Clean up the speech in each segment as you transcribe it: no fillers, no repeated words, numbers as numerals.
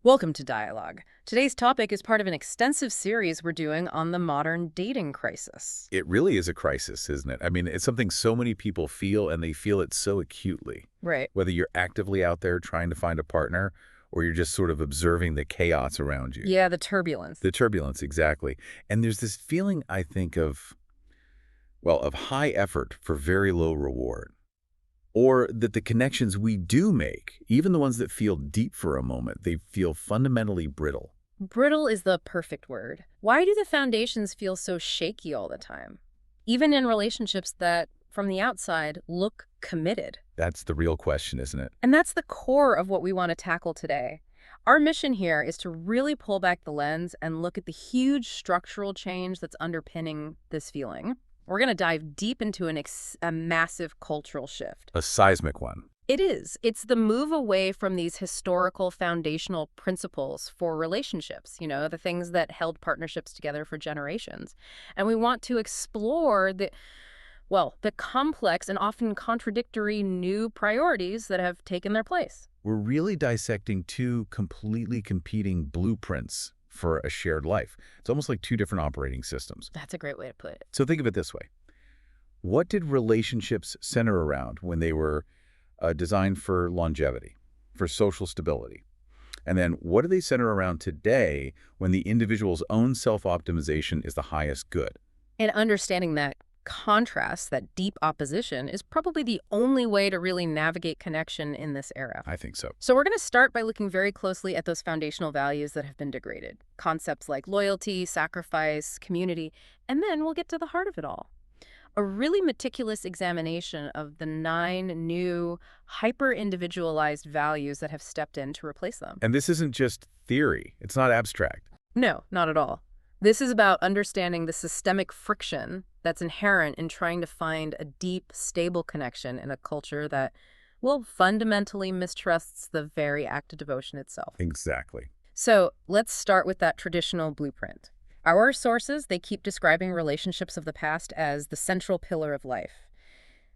Welcome to Dialogue. Today's topic is part of an extensive series we're doing on the modern dating crisis. It really is a crisis, isn't it? I mean, it's something so many people feel, and they feel it so acutely. Right. Whether you're actively out there trying to find a partner, or you're just sort of observing the chaos around you. Yeah, the turbulence. The turbulence, exactly. And there's this feeling, I think, of high effort for very low reward. Or that the connections we do make, even the ones that feel deep for a moment, they feel fundamentally brittle. Brittle is the perfect word. Why do the foundations feel so shaky all the time? Even in relationships that, from the outside, look committed. That's the real question, isn't it? And that's the core of what we want to tackle today. Our mission here is to really pull back the lens and look at the huge structural change that's underpinning this feeling. We're going to dive deep into a massive cultural shift. A seismic one. It is. It's the move away from these historical foundational principles for relationships, the things that held partnerships together for generations. And we want to explore the complex and often contradictory new priorities that have taken their place. We're really dissecting two completely competing blueprints for a shared life. It's almost like two different operating systems. That's a great way to put it. So think of it this way. What did relationships center around when they were designed for longevity, for social stability? And then what do they center around today when the individual's own self-optimization is the highest good? And understanding that contrast, that deep opposition, is probably the only way to really navigate connection in this era. I think so. So we're going to start by looking very closely at those foundational values that have been degraded. Concepts like loyalty, sacrifice, community, and then we'll get to the heart of it all. A really meticulous examination of the 9 new, hyper-individualized values that have stepped in to replace them. And this isn't just theory. It's not abstract. No, not at all. This is about understanding the systemic friction that's inherent in trying to find a deep, stable connection in a culture that, fundamentally mistrusts the very act of devotion itself. Exactly. So let's start with that traditional blueprint. Our sources, they keep describing relationships of the past as the central pillar of life.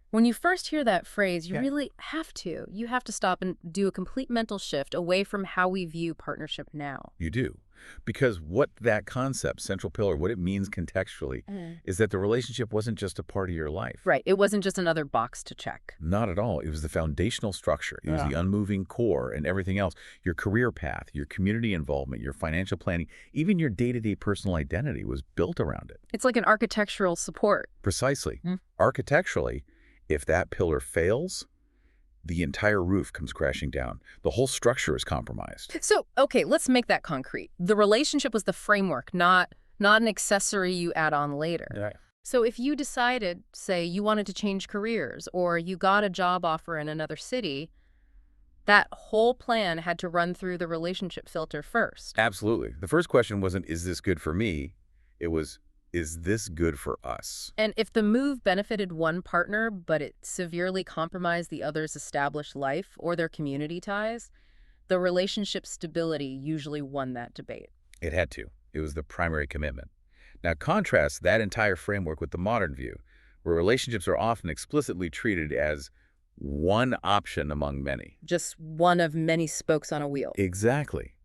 When you first hear that phrase, you really have to. You have to stop and do a complete mental shift away from how we view partnership now. You do. Because what that concept, central pillar, what it means contextually, is that the relationship wasn't just a part of your life. Right. It wasn't just another box to check. Not at all. It was the foundational structure. It was the unmoving core and everything else. Your career path, your community involvement, your financial planning, even your day-to-day personal identity was built around it. It's like an architectural support. Precisely. Architecturally, if that pillar fails, the entire roof comes crashing down. The whole structure is compromised. So, okay, let's make that concrete. The relationship was the framework, not an accessory you add on later. Right. So if you decided, say, you wanted to change careers or you got a job offer in another city, that whole plan had to run through the relationship filter first. Absolutely. The first question wasn't, is this good for me? It was, is this good for us? And if the move benefited one partner, but it severely compromised the other's established life or their community ties, the relationship stability usually won that debate. It had to. It was the primary commitment. Now contrast that entire framework with the modern view, where relationships are often explicitly treated as one option among many. Just one of many spokes on a wheel. Exactly.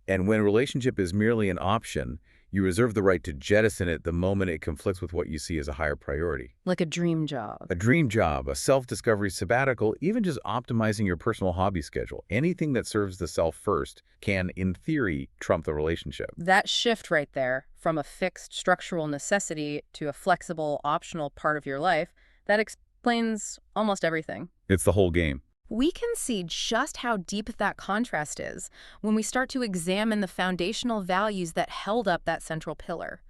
And when a relationship is merely an option, you reserve the right to jettison it the moment it conflicts with what you see as a higher priority. Like a dream job. A dream job, a self-discovery sabbatical, even just optimizing your personal hobby schedule. Anything that serves the self first can, in theory, trump the relationship. That shift right there, from a fixed structural necessity to a flexible, optional part of your life, that explains almost everything. It's the whole game. We can see just how deep that contrast is when we start to examine the foundational values that held up that central pillar.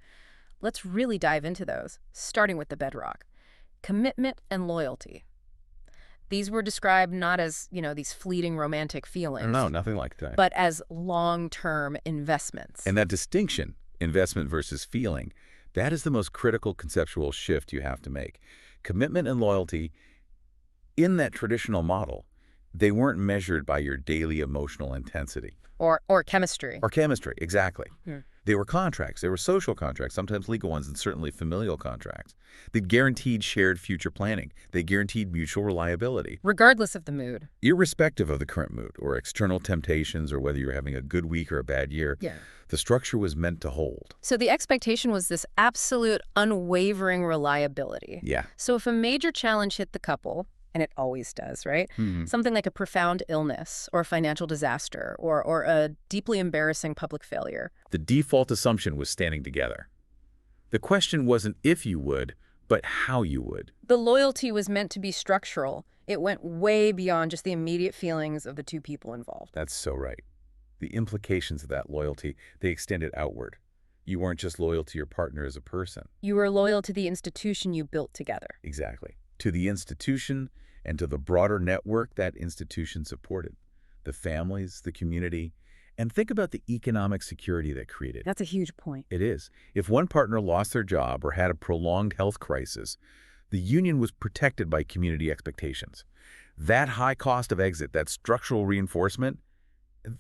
Let's really dive into those, starting with the bedrock: commitment and loyalty. These were described not as, these fleeting romantic feelings. No, nothing like that. But as long-term investments. And that distinction, investment versus feeling, that is the most critical conceptual shift you have to make. Commitment and loyalty, in that traditional model, they weren't measured by your daily emotional intensity. Or chemistry. Or chemistry, exactly. They were contracts. They were social contracts, sometimes legal ones, and certainly familial contracts. They guaranteed shared future planning. They guaranteed mutual reliability. Regardless of the mood. Irrespective of the current mood or external temptations or whether you're having a good week or a bad year, Yeah. the structure was meant to hold. So the expectation was this absolute, unwavering reliability. Yeah. So if a major challenge hit the couple, and it always does, right? Something like a profound illness or a financial disaster or a deeply embarrassing public failure. The default assumption was standing together. The question wasn't if you would, but how you would. The loyalty was meant to be structural. It went way beyond just the immediate feelings of the two people involved. That's so right. The implications of that loyalty, they extended outward. You weren't just loyal to your partner as a person. You were loyal to the institution you built together. Exactly. To the institution and to the broader network that institution supported. The families, the community, and think about the economic security that created. That's a huge point. It is. If one partner lost their job or had a prolonged health crisis, the union was protected by community expectations. That high cost of exit, that structural reinforcement,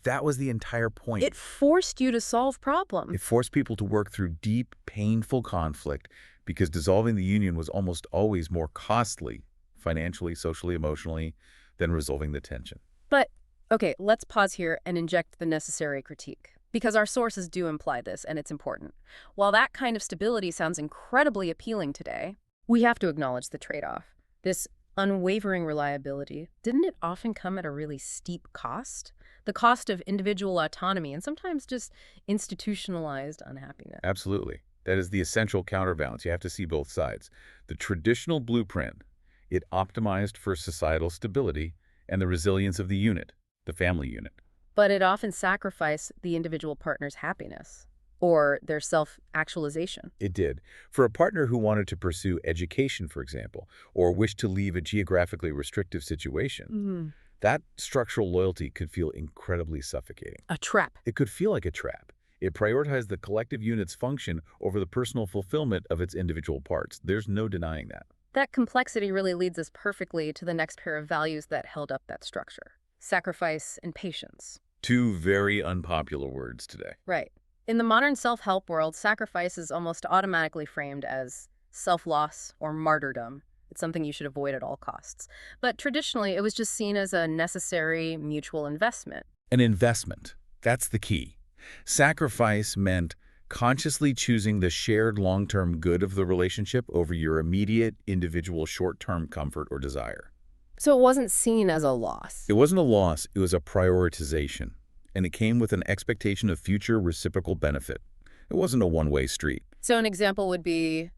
that was the entire point. It forced you to solve problems. It forced people to work through deep, painful conflict because dissolving the union was almost always more costly, financially, socially, emotionally, than resolving the tension. But, okay, let's pause here and inject the necessary critique. Because our sources do imply this, and it's important. While that kind of stability sounds incredibly appealing today, we have to acknowledge the trade-off. This unwavering reliability, didn't it often come at a really steep cost? The cost of individual autonomy and sometimes just institutionalized unhappiness. Absolutely. That is the essential counterbalance. You have to see both sides. The traditional blueprint, it optimized for societal stability and the resilience of the unit, the family unit. But it often sacrificed the individual partner's happiness or their self-actualization. It did. For a partner who wanted to pursue education, for example, or wished to leave a geographically restrictive situation, that structural loyalty could feel incredibly suffocating. A trap. It could feel like a trap. It prioritized the collective unit's function over the personal fulfillment of its individual parts. There's no denying that. That complexity really leads us perfectly to the next pair of values that held up that structure: sacrifice and patience. Two very unpopular words today. Right. In the modern self-help world, sacrifice is almost automatically framed as self-loss or martyrdom. It's something you should avoid at all costs. But traditionally, it was just seen as a necessary mutual investment. An investment. That's the key. Sacrifice meant consciously choosing the shared long-term good of the relationship over your immediate individual short-term comfort or desire. So it wasn't seen as a loss. It wasn't a loss, it was a prioritization. And it came with an expectation of future reciprocal benefit. It wasn't a one-way street. So an example would be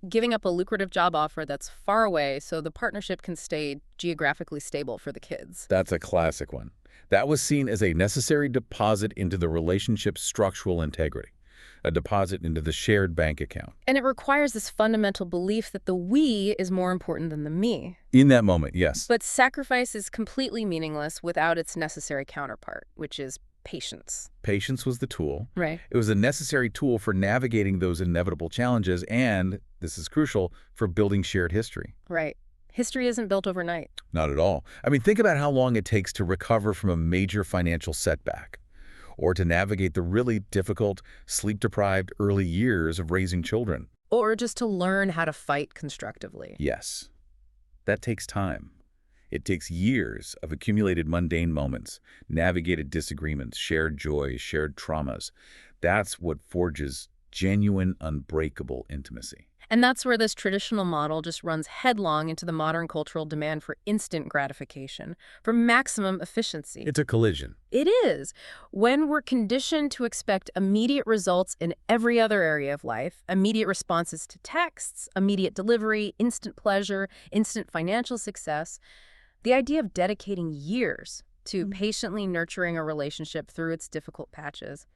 giving up a lucrative job offer that's far away so the partnership can stay geographically stable for the kids. That's a classic one. That was seen as a necessary deposit into the relationship's structural integrity, a deposit into the shared bank account. And it requires this fundamental belief that the we is more important than the me. In that moment, yes. But sacrifice is completely meaningless without its necessary counterpart, which is patience. Patience was the tool. Right. It was a necessary tool for navigating those inevitable challenges and, this is crucial, for building shared history. Right. History isn't built overnight. Not at all. I mean, think about how long it takes to recover from a major financial setback, or to navigate the really difficult, sleep-deprived early years of raising children. Or just to learn how to fight constructively. Yes. That takes time. It takes years of accumulated mundane moments, navigated disagreements, shared joys, shared traumas. That's what forges genuine, unbreakable intimacy. And that's where this traditional model just runs headlong into the modern cultural demand for instant gratification, for maximum efficiency. It's a collision. It is. When we're conditioned to expect immediate results in every other area of life, immediate responses to texts, immediate delivery, instant pleasure, instant financial success, the idea of dedicating years to patiently nurturing a relationship through its difficult patches,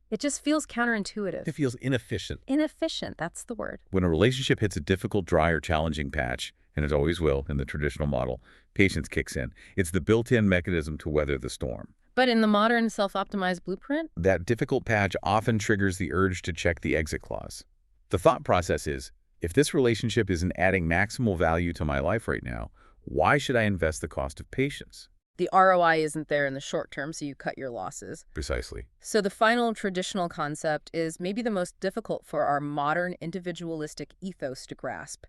it just feels counterintuitive. It feels inefficient. Inefficient, that's the word. When a relationship hits a difficult, dry, or challenging patch, and it always will in the traditional model, patience kicks in. It's the built-in mechanism to weather the storm. But in the modern self-optimized blueprint, That difficult patch often triggers the urge to check the exit clause. The thought process is, if this relationship isn't adding maximal value to my life right now, why should I invest the cost of patience? The ROI isn't there in the short term, so you cut your losses. Precisely. So the final traditional concept is maybe the most difficult for our modern individualistic ethos to grasp: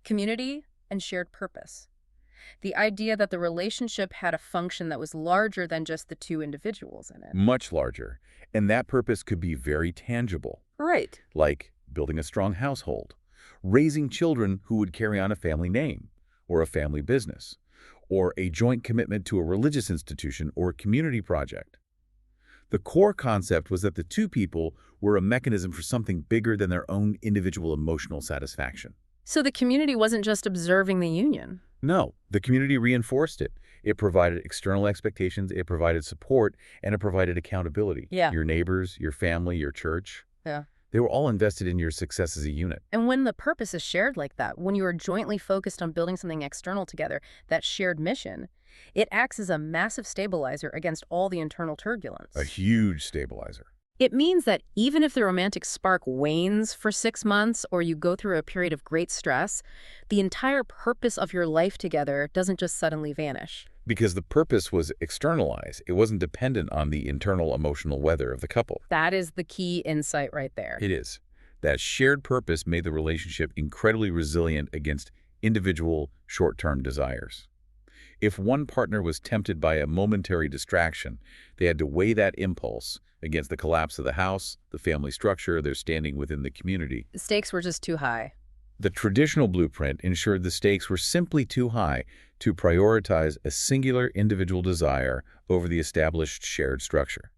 community and shared purpose. The idea that the relationship had a function that was larger than just the two individuals in it. Much larger. And that purpose could be very tangible, Right. like building a strong household, raising children who would carry on a family name, or a family business, or a joint commitment to a religious institution or a community project. The core concept was that the two people were a mechanism for something bigger than their own individual emotional satisfaction. So the community wasn't just observing the union. No, the community reinforced it. It provided external expectations, it provided support, and it provided accountability. Yeah. Your neighbors, your family, your church, Yeah. they were all invested in your success as a unit. And when the purpose is shared like that, when you are jointly focused on building something external together, that shared mission, it acts as a massive stabilizer against all the internal turbulence. A huge stabilizer. It means that even if the romantic spark wanes for 6 months or you go through a period of great stress, the entire purpose of your life together doesn't just suddenly vanish. Because the purpose was externalized. It wasn't dependent on the internal emotional weather of the couple. That is the key insight right there. It is. That shared purpose made the relationship incredibly resilient against individual short-term desires. If one partner was tempted by a momentary distraction, they had to weigh that impulse against the collapse of the house, the family structure, their standing within the community. The stakes were just too high. The traditional blueprint ensured the stakes were simply too high to prioritize a singular individual desire over the established shared structure.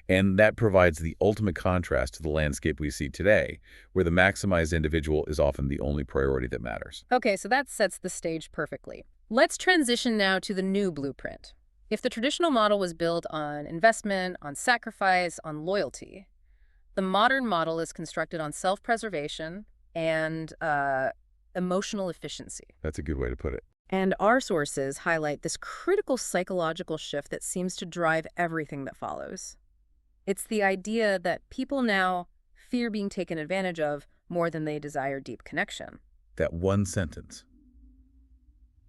And that provides the ultimate contrast to the landscape we see today, where the maximized individual is often the only priority that matters. Okay, so that sets the stage perfectly. Let's transition now to the new blueprint. If the traditional model was built on investment, on sacrifice, on loyalty, the modern model is constructed on self-preservation and emotional efficiency. That's a good way to put it. And our sources highlight this critical psychological shift that seems to drive everything that follows. It's the idea that people now fear being taken advantage of more than they desire deep connection. That one sentence.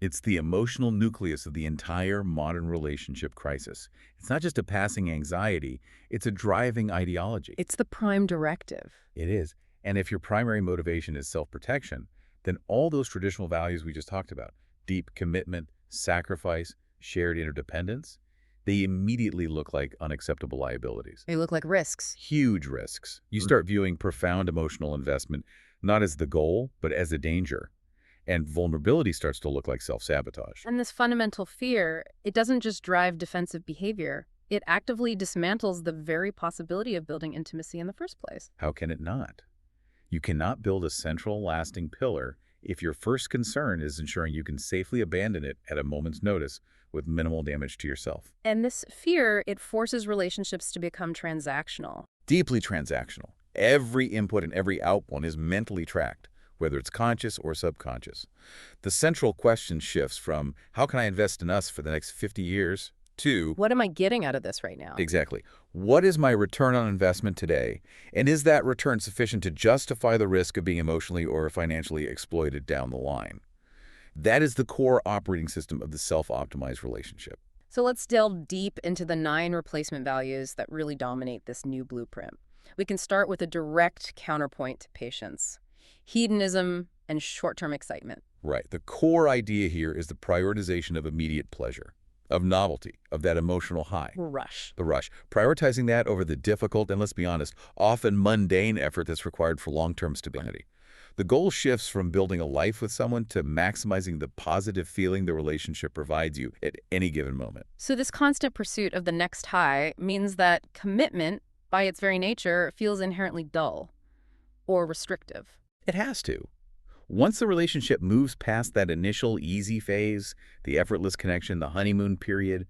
It's the emotional nucleus of the entire modern relationship crisis. It's not just a passing anxiety, it's a driving ideology. It's the prime directive. It is. And if your primary motivation is self-protection, then all those traditional values we just talked about, deep commitment, sacrifice, shared interdependence, they immediately look like unacceptable liabilities. They look like risks. Huge risks. You start viewing profound emotional investment not as the goal, but as a danger. And vulnerability starts to look like self-sabotage. And this fundamental fear, it doesn't just drive defensive behavior. It actively dismantles the very possibility of building intimacy in the first place. How can it not? You cannot build a central, lasting pillar if your first concern is ensuring you can safely abandon it at a moment's notice with minimal damage to yourself. And this fear, it forces relationships to become transactional. Deeply transactional. Every input and every output is mentally tracked, whether it's conscious or subconscious. The central question shifts from, how can I invest in us for the next 50 years, to, What am I getting out of this right now? exactly, what is my return on investment today? And is that return sufficient to justify the risk of being emotionally or financially exploited down the line? That is the core operating system of the self-optimized relationship. So let's delve deep into the 9 replacement values that really dominate this new blueprint. We can start with a direct counterpoint to patience: hedonism and short-term excitement. Right. The core idea here is the prioritization of immediate pleasure, of novelty, of that emotional high. Rush. The rush. Prioritizing that over the difficult and, let's be honest, often mundane effort that's required for long-term stability. The goal shifts from building a life with someone to maximizing the positive feeling the relationship provides you at any given moment. So this constant pursuit of the next high means that commitment, by its very nature, feels inherently dull or restrictive. It has to. Once the relationship moves past that initial easy phase, the effortless connection, the honeymoon period,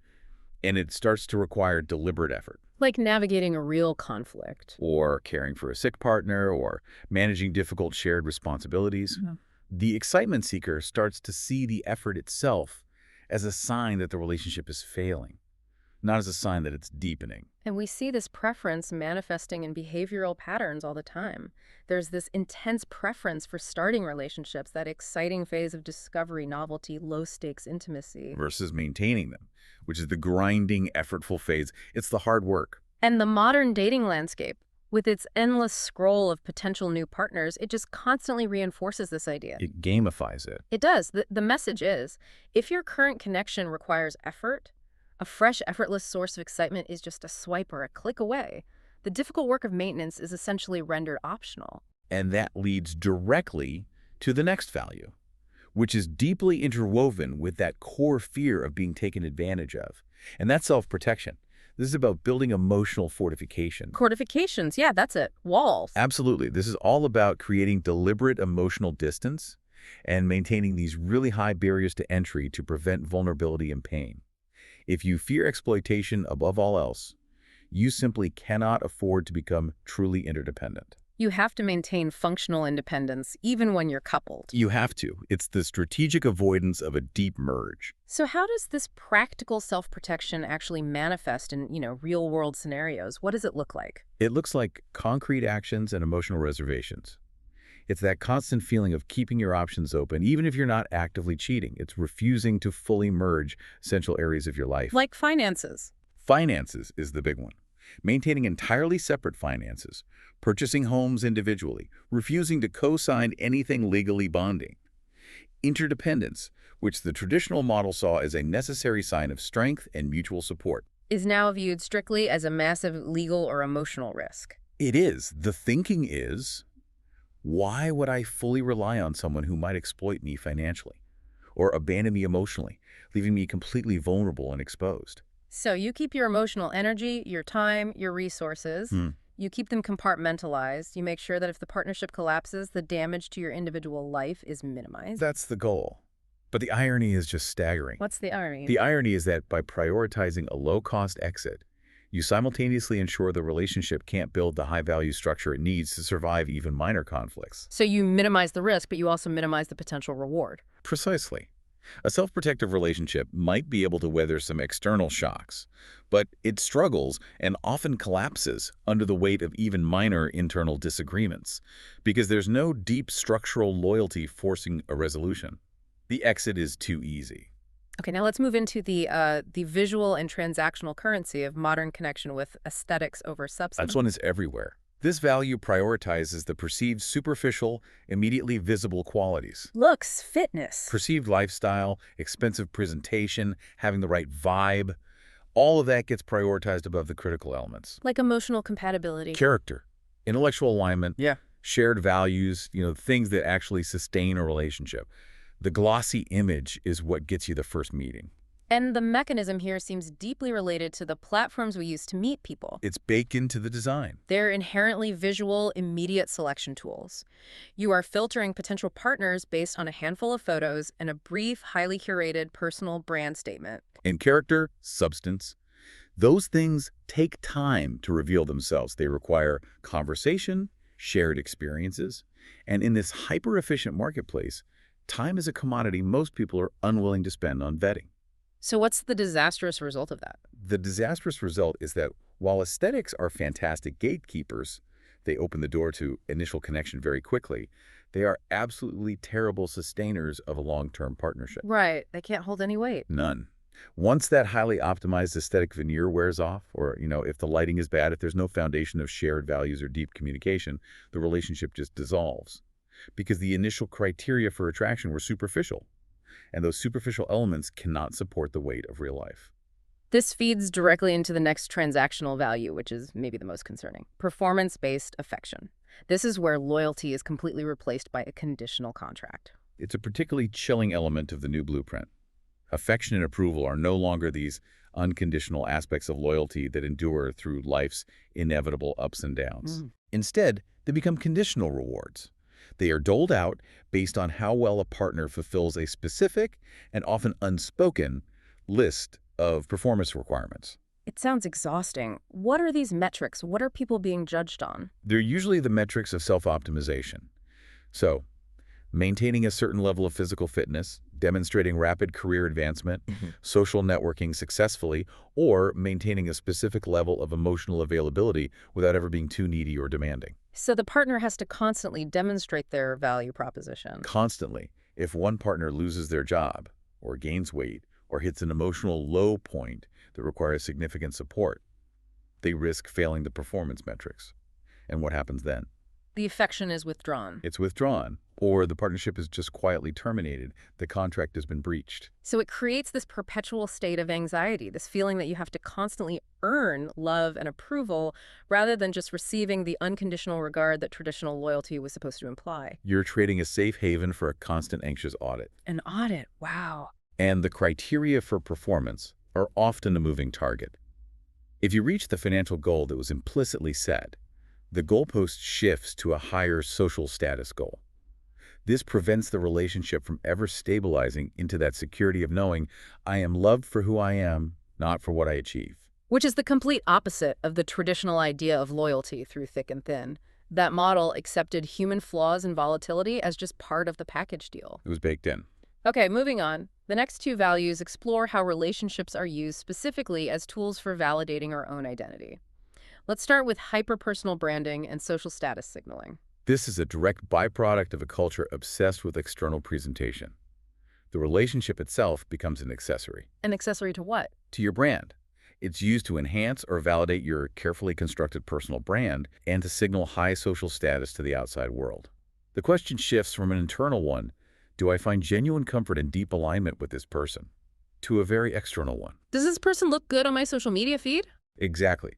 and it starts to require deliberate effort, Like navigating a real conflict. or caring for a sick partner, or managing difficult shared responsibilities, the excitement seeker starts to see the effort itself as a sign that the relationship is failing, not as a sign that it's deepening. And we see this preference manifesting in behavioral patterns all the time. There's this intense preference for starting relationships, that exciting phase of discovery, novelty, low-stakes intimacy. Versus maintaining them, which is the grinding, effortful phase. It's the hard work. And the modern dating landscape, with its endless scroll of potential new partners, it just constantly reinforces this idea. It gamifies it. It does. The message is, if your current connection requires effort, a fresh, effortless source of excitement is just a swipe or a click away. The difficult work of maintenance is essentially rendered optional. And that leads directly to the next value, which is deeply interwoven with that core fear of being taken advantage of. And that's self-protection. This is about building emotional fortification. Fortifications, yeah, that's it. Walls. Absolutely. This is all about creating deliberate emotional distance and maintaining these really high barriers to entry to prevent vulnerability and pain. If you fear exploitation above all else, you simply cannot afford to become truly interdependent. You have to maintain functional independence even when you're coupled. You have to. It's the strategic avoidance of a deep merge. So how does this practical self-protection actually manifest in, real-world scenarios? What does it look like? It looks like concrete actions and emotional reservations. It's that constant feeling of keeping your options open, even if you're not actively cheating. It's refusing to fully merge essential areas of your life. Like finances. Finances is the big one. Maintaining entirely separate finances, purchasing homes individually, refusing to co-sign anything legally bonding. Interdependence, which the traditional model saw as a necessary sign of strength and mutual support, Is now viewed strictly as a massive legal or emotional risk. it is. The thinking is, why would I fully rely on someone who might exploit me financially or abandon me emotionally, leaving me completely vulnerable and exposed? So you keep your emotional energy, your time, your resources. You keep them compartmentalized. You make sure that if the partnership collapses, the damage to your individual life is minimized. That's the goal. But the irony is just staggering. What's the irony? The irony is that by prioritizing a low-cost exit, you simultaneously ensure the relationship can't build the high-value structure it needs to survive even minor conflicts. So you minimize the risk, but you also minimize the potential reward. Precisely. A self-protective relationship might be able to weather some external shocks, but it struggles and often collapses under the weight of even minor internal disagreements, because there's no deep structural loyalty forcing a resolution. The exit is too easy. Okay, now let's move into the visual and transactional currency of modern connection with aesthetics over substance. That one is everywhere. This value prioritizes the perceived superficial, immediately visible qualities. Looks, fitness. Perceived lifestyle, expensive presentation, having the right vibe, all of that gets prioritized above the critical elements. Like emotional compatibility. Character, intellectual alignment, Yeah. shared values, things that actually sustain a relationship. The glossy image is what gets you the first meeting. And the mechanism here seems deeply related to the platforms we use to meet people. It's baked into the design. They're inherently visual, immediate selection tools. You are filtering potential partners based on a handful of photos and a brief, highly curated personal brand statement. And character, substance, those things take time to reveal themselves. They require conversation, shared experiences, and in this hyper-efficient marketplace, time is a commodity most people are unwilling to spend on vetting. So what's the disastrous result of that? The disastrous result is that while aesthetics are fantastic gatekeepers, they open the door to initial connection very quickly, they are absolutely terrible sustainers of a long-term partnership. Right. They can't hold any weight. None. Once that highly optimized aesthetic veneer wears off, or, if the lighting is bad, if there's no foundation of shared values or deep communication, the relationship just dissolves. Because the initial criteria for attraction were superficial. And those superficial elements cannot support the weight of real life. This feeds directly into the next transactional value, which is maybe the most concerning. Performance-based affection. This is where loyalty is completely replaced by a conditional contract. It's a particularly chilling element of the new blueprint. Affection and approval are no longer these unconditional aspects of loyalty that endure through life's inevitable ups and downs. Instead, they become conditional rewards. They are doled out based on how well a partner fulfills a specific and often unspoken list of performance requirements. It sounds exhausting. What are these metrics? What are people being judged on? They're usually the metrics of self-optimization. So, maintaining a certain level of physical fitness, demonstrating rapid career advancement, Mhm. social networking successfully, or maintaining a specific level of emotional availability without ever being too needy or demanding. So the partner has to constantly demonstrate their value proposition. Constantly, if one partner loses their job, or gains weight, or hits an emotional low point that requires significant support, they risk failing the performance metrics. And what happens then? The affection is withdrawn. It's withdrawn, or the partnership is just quietly terminated. The contract has been breached. So it creates this perpetual state of anxiety, this feeling that you have to constantly earn love and approval rather than just receiving the unconditional regard that traditional loyalty was supposed to imply. You're trading a safe haven for a constant anxious audit. An audit, wow. And the criteria for performance are often a moving target. If you reach the financial goal that was implicitly set, the goalpost shifts to a higher social status goal. This prevents the relationship from ever stabilizing into that security of knowing I am loved for who I am, not for what I achieve. Which is the complete opposite of the traditional idea of loyalty through thick and thin. That model accepted human flaws and volatility as just part of the package deal. It was baked in. Okay, moving on. The next two values explore how relationships are used specifically as tools for validating our own identity. Let's start with hyper-personal branding and social status signaling. This is a direct byproduct of a culture obsessed with external presentation. The relationship itself becomes an accessory. An accessory to what? To your brand. It's used to enhance or validate your carefully constructed personal brand and to signal high social status to the outside world. The question shifts from an internal one, do I find genuine comfort and deep alignment with this person, to a very external one. Does this person look good on my social media feed? Exactly.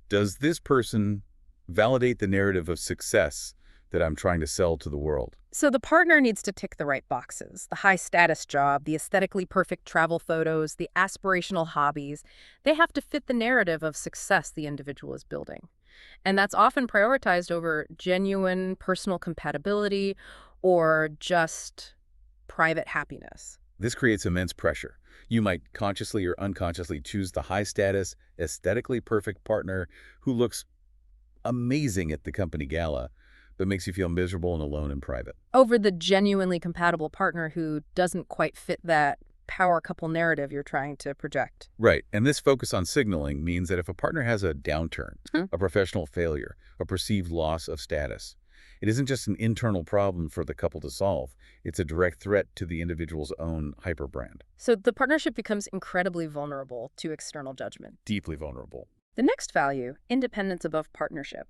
Does this person validate the narrative of success that I'm trying to sell to the world? So the partner needs to tick the right boxes. The high-status job, the aesthetically perfect travel photos, the aspirational hobbies. They have to fit the narrative of success the individual is building. And that's often prioritized over genuine personal compatibility or just private happiness. This creates immense pressure. You might consciously or unconsciously choose the high-status, aesthetically perfect partner who looks amazing at the company gala, but makes you feel miserable and alone in private. Over the genuinely compatible partner who doesn't quite fit that power couple narrative you're trying to project. Right, and this focus on signaling means that if a partner has a downturn, a professional failure, a perceived loss of status, it isn't just an internal problem for the couple to solve. It's a direct threat to the individual's own hyperbrand. So the partnership becomes incredibly vulnerable to external judgment. Deeply vulnerable. The next value, independence above partnership.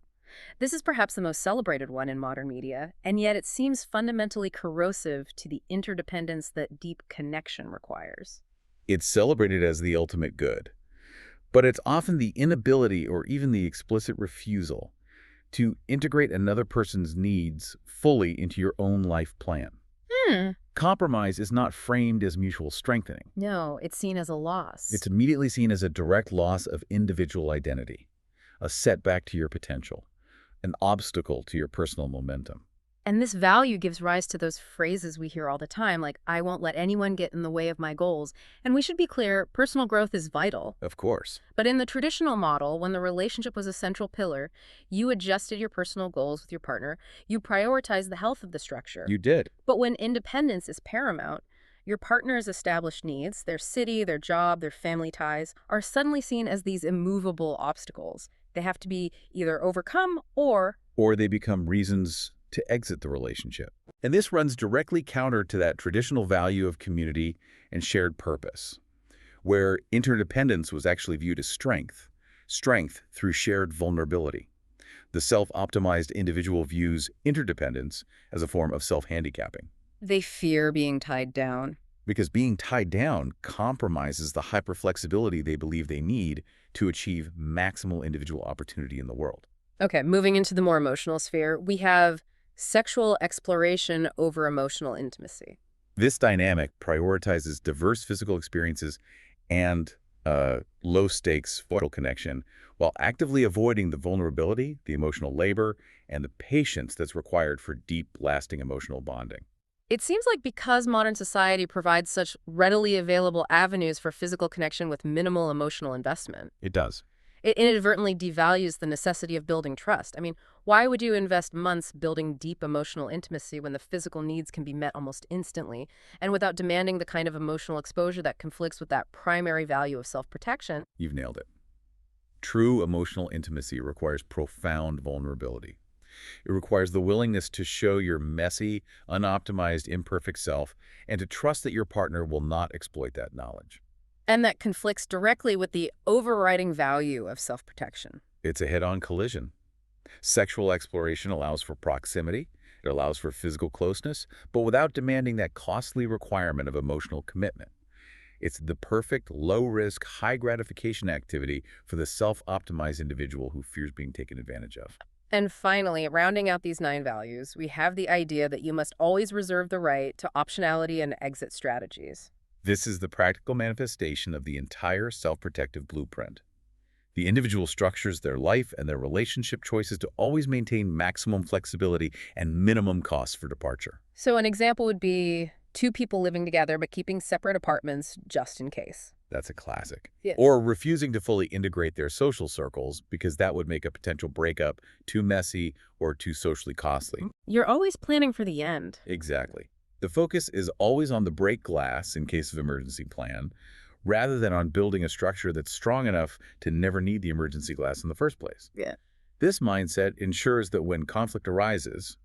This is perhaps the most celebrated one in modern media, and yet it seems fundamentally corrosive to the interdependence that deep connection requires. It's celebrated as the ultimate good, but it's often the inability or even the explicit refusal to integrate another person's needs fully into your own life plan. Compromise is not framed as mutual strengthening. No, it's seen as a loss. It's immediately seen as a direct loss of individual identity, a setback to your potential, an obstacle to your personal momentum. And this value gives rise to those phrases we hear all the time, like, I won't let anyone get in the way of my goals. And we should be clear, personal growth is vital. Of course. But in the traditional model, when the relationship was a central pillar, you adjusted your personal goals with your partner. You prioritized the health of the structure. You did. But when independence is paramount, your partner's established needs, their city, their job, their family ties, are suddenly seen as these immovable obstacles. They have to be either overcome or they become reasons to exit the relationship. And this runs directly counter to that traditional value of community and shared purpose, where interdependence was actually viewed as strength through shared vulnerability. The self-optimized individual views interdependence as a form of self-handicapping. they fear being tied down. Because being tied down compromises the hyperflexibility they believe they need to achieve maximal individual opportunity in the world. Okay, moving into the more emotional sphere, we have sexual exploration over emotional intimacy. This dynamic prioritizes diverse physical experiences and low-stakes vital connection while actively avoiding the vulnerability, the emotional labor, and the patience that's required for deep, lasting emotional bonding. It seems like because modern society provides such readily available avenues for physical connection with minimal emotional investment, It does. It inadvertently devalues the necessity of building trust. I mean, why would you invest months building deep emotional intimacy when the physical needs can be met almost instantly and without demanding the kind of emotional exposure that conflicts with that primary value of self-protection? You've nailed it. True emotional intimacy requires profound vulnerability. It requires the willingness to show your messy, unoptimized, imperfect self and to trust that your partner will not exploit that knowledge. And that conflicts directly with the overriding value of self-protection. It's a head-on collision. Sexual exploration allows for proximity, it allows for physical closeness, but without demanding that costly requirement of emotional commitment. It's the perfect, low-risk, high-gratification activity for the self-optimized individual who fears being taken advantage of. And finally, rounding out these 9 values, we have the idea that you must always reserve the right to optionality and exit strategies. This is the practical manifestation of the entire self-protective blueprint. The individual structures their life and their relationship choices to always maintain maximum flexibility and minimum costs for departure. So an example would be 2 people living together but keeping separate apartments just in case. That's a classic. Yeah. Or refusing to fully integrate their social circles because that would make a potential breakup too messy or too socially costly. You're always planning for the end. Exactly. The focus is always on the break glass in case of emergency plan, rather than on building a structure that's strong enough to never need the emergency glass in the first place. Yeah. This mindset ensures that when conflict arises,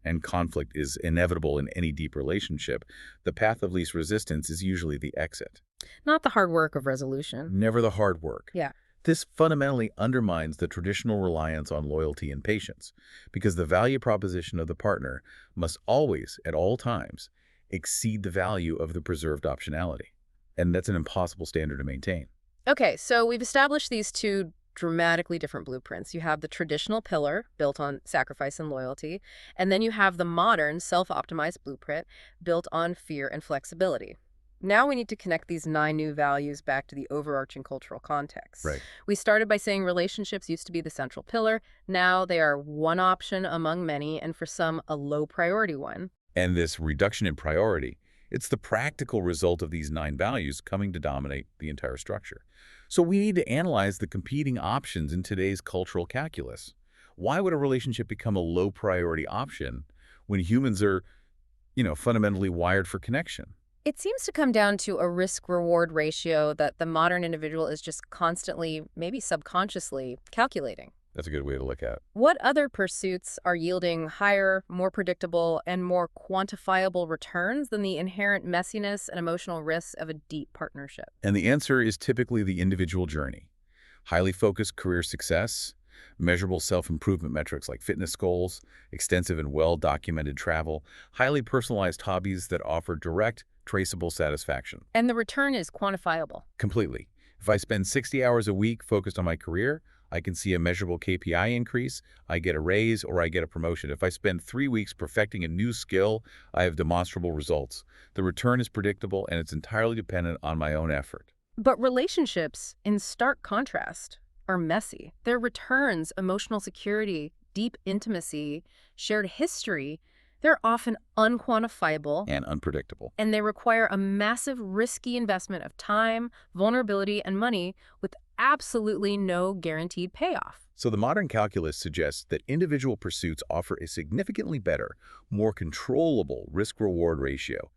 and conflict is inevitable in any deep relationship, the path of least resistance is usually the exit. Not the hard work of resolution. Never the hard work. Yeah. This fundamentally undermines the traditional reliance on loyalty and patience, because the value proposition of the partner must always, at all times, exceed the value of the preserved optionality. And that's an impossible standard to maintain. Okay, so we've established these 2 dramatically different blueprints. You have the traditional pillar built on sacrifice and loyalty, and then you have the modern self-optimized blueprint built on fear and flexibility. Now we need to connect these 9 new values back to the overarching cultural context. Right. We started by saying relationships used to be the central pillar. Now they are one option among many, and for some, a low priority one. And this reduction in priority, it's the practical result of these 9 values coming to dominate the entire structure. So we need to analyze the competing options in today's cultural calculus. Why would a relationship become a low priority option when humans are, fundamentally wired for connection? It seems to come down to a risk-reward ratio that the modern individual is just constantly, maybe subconsciously, calculating. That's a good way to look at it. What other pursuits are yielding higher, more predictable, and more quantifiable returns than the inherent messiness and emotional risks of a deep partnership? And the answer is typically the individual journey. Highly focused career success, measurable self-improvement metrics like fitness goals, extensive and well-documented travel, highly personalized hobbies that offer direct, traceable satisfaction. And the return is quantifiable. Completely. If I spend 60 hours a week focused on my career, I can see a measurable KPI increase, I get a raise, or I get a promotion. If I spend 3 weeks perfecting a new skill, I have demonstrable results. The return is predictable, and it's entirely dependent on my own effort. But relationships, in stark contrast, are messy. Their returns, emotional security, deep intimacy, shared history, they're often unquantifiable And unpredictable. and they require a massive, risky investment of time, vulnerability, and money with absolutely no guaranteed payoff. So the modern calculus suggests that individual pursuits offer a significantly better, more controllable risk-reward ratio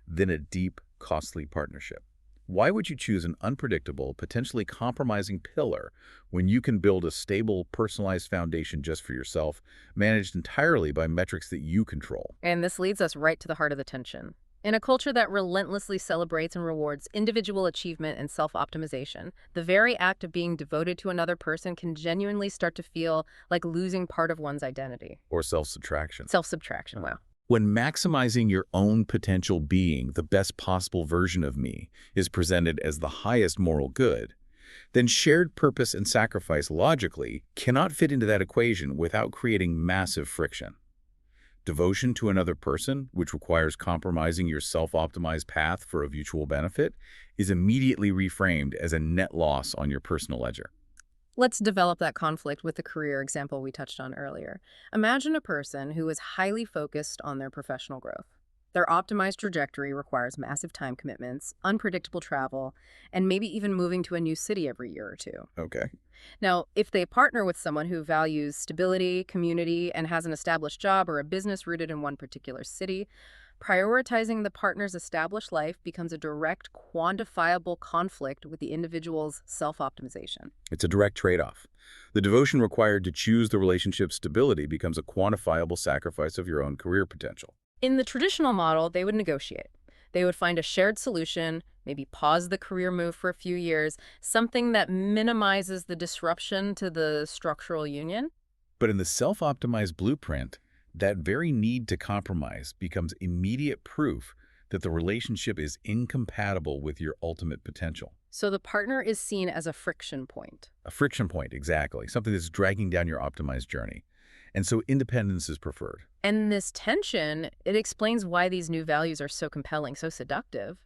than a deep, costly partnership. Why would you choose an unpredictable, potentially compromising pillar when you can build a stable, personalized foundation just for yourself, managed entirely by metrics that you control? And this leads us right to the heart of the tension. In a culture that relentlessly celebrates and rewards individual achievement and self-optimization, the very act of being devoted to another person can genuinely start to feel like losing part of one's identity. Or self-subtraction. Self-subtraction, wow. When maximizing your own potential being, the best possible version of me, is presented as the highest moral good, then shared purpose and sacrifice logically cannot fit into that equation without creating massive friction. Devotion to another person, which requires compromising your self-optimized path for a mutual benefit, is immediately reframed as a net loss on your personal ledger. Let's develop that conflict with the career example we touched on earlier. Imagine a person who is highly focused on their professional growth. Their optimized trajectory requires massive time commitments, unpredictable travel, and maybe even moving to a new city every year or two. Okay. Now, if they partner with someone who values stability, community, and has an established job or a business rooted in one particular city, prioritizing the partner's established life becomes a direct, quantifiable conflict with the individual's self-optimization. It's a direct trade-off. The devotion required to choose the relationship's stability becomes a quantifiable sacrifice of your own career potential. In the traditional model, they would negotiate. They would find a shared solution, maybe pause the career move for a few years, something that minimizes the disruption to the structural union. But in the self-optimized blueprint, that very need to compromise becomes immediate proof that the relationship is incompatible with your ultimate potential. So the partner is seen as a friction point. A friction point, exactly. Something that's dragging down your optimized journey. And so independence is preferred. And this tension, it explains why these new values are so compelling, so seductive.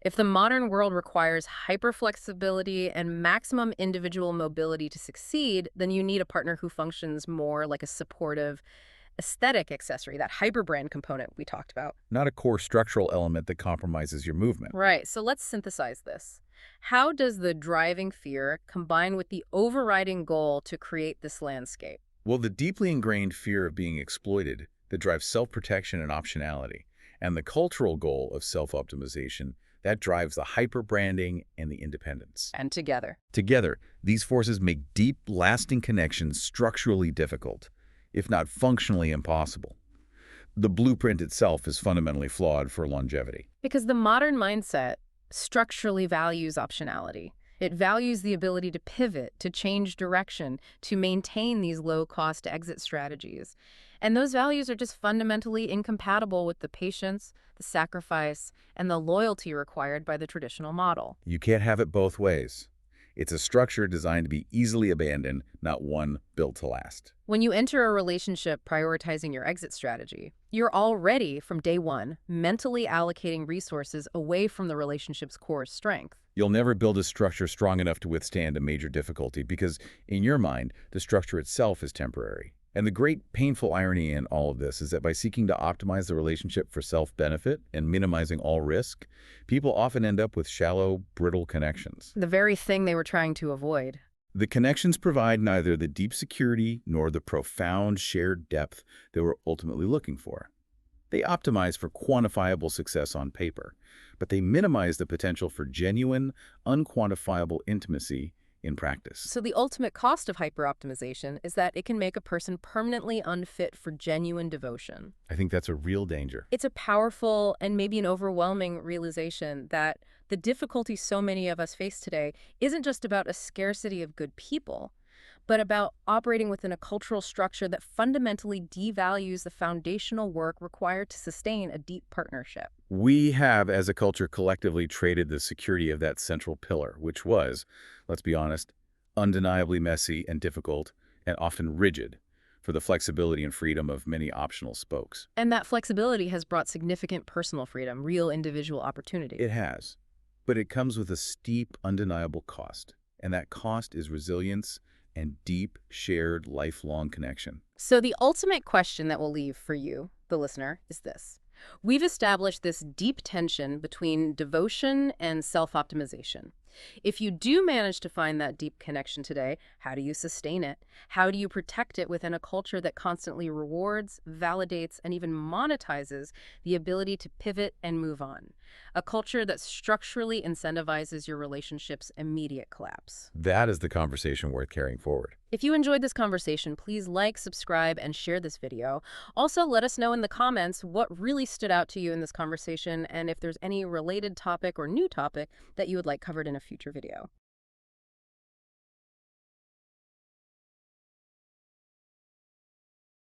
If the modern world requires hyperflexibility and maximum individual mobility to succeed, then you need a partner who functions more like a supportive, aesthetic accessory, that hyperbrand component we talked about. Not a core structural element that compromises your movement. Right, so let's synthesize this. How does the driving fear combine with the overriding goal to create this landscape? Well, the deeply ingrained fear of being exploited that drives self-protection and optionality, and the cultural goal of self-optimization that drives the hyper-branding and the independence. And together. Together, these forces make deep, lasting connections structurally difficult, if not functionally impossible. The blueprint itself is fundamentally flawed for longevity. Because the modern mindset structurally values optionality. It values the ability to pivot, to change direction, to maintain these low-cost exit strategies. And those values are just fundamentally incompatible with the patience, the sacrifice, and the loyalty required by the traditional model. You can't have it both ways. It's a structure designed to be easily abandoned, not one built to last. When you enter a relationship prioritizing your exit strategy, you're already, from day one, mentally allocating resources away from the relationship's core strength. You'll never build a structure strong enough to withstand a major difficulty because, in your mind, the structure itself is temporary. And the great painful irony in all of this is that by seeking to optimize the relationship for self-benefit and minimizing all risk, people often end up with shallow, brittle connections. The very thing they were trying to avoid. The connections provide neither the deep security nor the profound shared depth they were ultimately looking for. They optimize for quantifiable success on paper, but they minimize the potential for genuine, unquantifiable intimacy in practice. So the ultimate cost of hyperoptimization is that it can make a person permanently unfit for genuine devotion. I think that's a real danger. It's a powerful and maybe an overwhelming realization that the difficulty so many of us face today isn't just about a scarcity of good people, but about operating within a cultural structure that fundamentally devalues the foundational work required to sustain a deep partnership. We have, as a culture, collectively traded the security of that central pillar, which was, let's be honest, undeniably messy and difficult and often rigid, for the flexibility and freedom of many optional spokes. And that flexibility has brought significant personal freedom, real individual opportunity. It has, but it comes with a steep, undeniable cost, and that cost is resilience and deep, shared, lifelong connection. So the ultimate question that we'll leave for you, the listener, is this. We've established this deep tension between devotion and self-optimization. If you do manage to find that deep connection today, how do you sustain it? How do you protect it within a culture that constantly rewards, validates, and even monetizes the ability to pivot and move on? A culture that structurally incentivizes your relationship's immediate collapse. That is the conversation worth carrying forward. If you enjoyed this conversation, please like, subscribe, and share this video. Also, let us know in the comments what really stood out to you in this conversation and if there's any related topic or new topic that you would like covered in a future video.